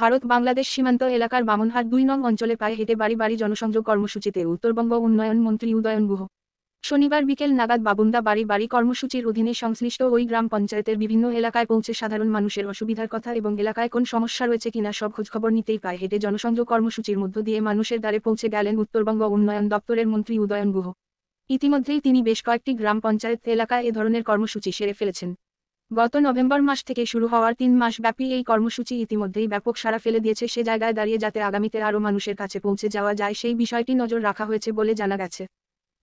ভারত বাংলাদেশ সীমান্ত এলাকার বামনহাট ২ নং অঞ্চলে পায়ে হেঁটে বাড়ি বাড়ি জনসংযোগ কর্মসূচিতে উত্তরবঙ্গ উন্নয়ন মন্ত্রী উদয়ন গুহ শনিবার বিকেল নাগাদ বাবুন্দা বাড়ি বাড়ি কর্মসূচির অধীনে সংশ্লিষ্ট ওই গ্রাম পঞ্চায়েতের বিভিন্ন এলাকায় পৌঁছে সাধারণ মানুষের অসুবিধার কথা এবং এলাকায় কোন সমস্যা রয়েছে কিনা সব খোঁজখবর নিতেই পায়ে হেঁটে জনসংযোগ কর্মসূচির মধ্য দিয়ে মানুষের দ্বারে পৌঁছে গেলেন উত্তরবঙ্গ উন্নয়ন দপ্তরের মন্ত্রী উদয়ন গুহ। ইতিমধ্যেই তিনি বেশ কয়েকটি গ্রাম পঞ্চায়েত এলাকায় এ ধরনের কর্মসূচি সেরে ফেলেছেন। গত নভেম্বর মাস থেকে শুরু হওয়ার ৩ মাস ব্যাপী এই কর্মসূচি ইতিমধ্যেই ব্যাপক সাড়া ফেলে দিয়েছে। সে জায়গায় দাঁড়িয়ে যাতে আগামীতে আরও মানুষের কাছে পৌঁছে যাওয়া যায় সেই বিষয়টি নজর রাখা হয়েছে বলে জানা গেছে।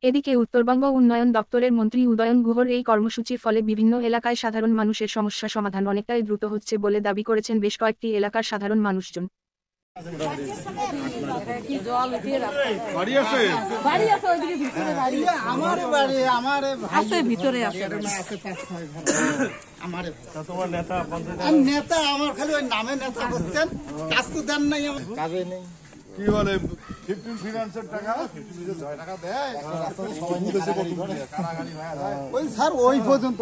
এদিকে উত্তরবঙ্গ উন্নয়ন দপ্তরের মন্ত্রী উদয়ন গুহর এই কর্মসূচির ফলে বিভিন্ন এলাকায় সাধারণ মানুষের সমস্যা সমাধান অনেকটাই দ্রুত হচ্ছে বলে দাবি করেছেন বেশ কয়েকটি এলাকার সাধারণ মানুষজন। নেতা আমার খালি ওই নামে নেতা করছেন, কাজ তো দেন নাই, কাজে নেই। কি বলে 15 ফিনান্সের টাকা দেয় ওই স্যার ওই পর্যন্ত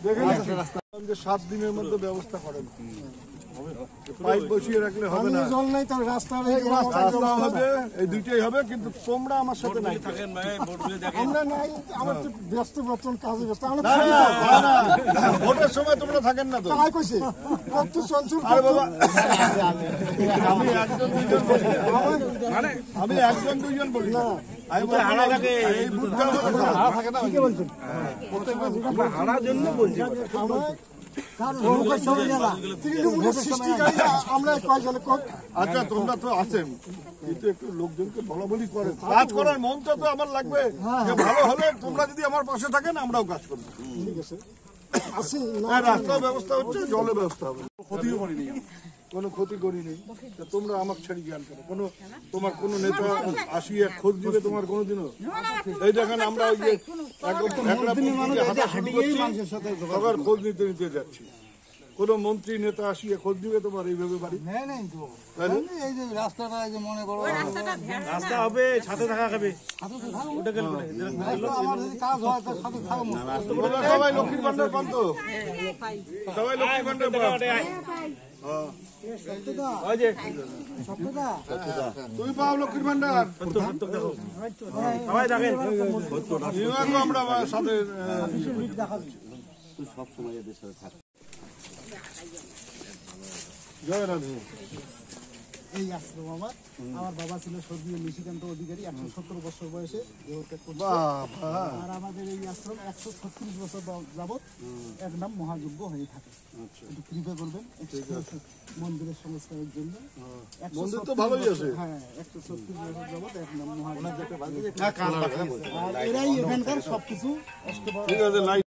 দেখেন যে 7 দিনের মধ্যে ব্যবস্থা করেন। পাইপ বসিয়ে রাখলে হবে না, জল নাই তো রাস্তা হবে, এই দুইটাই হবে। কিন্তু তোমরা আমার সাথে নাই, আমরা নাই, আমার তো ব্যস্ত বর্তমান কাজে ব্যস্ত। ভোটের সময় তোমরা থাকেন না তো। আরে বাবা, আমি একজন দুইজন বলি না, আচ্ছা তোমরা তো আছেন, কিন্তু একটু লোকজনকে বলা বলি করেন। কাজ করার মনটা তো আমার লাগবে, ভালো হলে তোমরা যদি আমার পাশে থাকেন আমরাও কাজ করবো। ঠিক আছে, রাস্তার ব্যবস্থা হচ্ছে, জলের ব্যবস্থা হবে, ক্ষতিও করিনি, কোনো ক্ষতি করিনি। তোমরা আমাকে ছেড়ে জ্ঞান করো, কোনো তোমার কোনো নেতা আসিয়ে খোঁজ দিবে তোমার কোনোদিনও? এই দেখেন আমরা ওই যে সবার খোঁজ নিতে নিতে যাচ্ছি, কোন মন্ত্রী নেতা আসিয়ে খোঁজ দিবে তোমার এইভাবে বাড়ি? এই যে রাস্তাটা, এই যে মনে করো রাস্তা হবে, সাথে থাকা খাবে, কাজ হয় তার সাথে থাকবো। সবাই লক্ষ্মীর ভান্ডার পান তো? সবাই লক্ষ্মীর ভান্ডার পান? তুমি পাও লক্ষ্মীর ভান্ডার? সবাই দেখেন আমরা সাথে সবসময় এদের সাথে থাক। জয় রাধে। এই আশ্রম আমার বাবা ছিল স্বর্গীয় নিশিকান্ত অধিকারী, 170 বছর বয়সে দেহত্যাগ করছে। আর আমাদের এই আশ্রম 136 বছর যাবৎ এক নাম মহাযজ্ঞ হয়ে থাকে। একটু কৃপা করবেন মন্দিরের সংস্কারের জন্য। মন্দির তো ভালোই আছে। হ্যাঁ, 136 বছর যাবৎ এক নাম মহাযজ্ঞ। এরাই এখানকার সবকিছু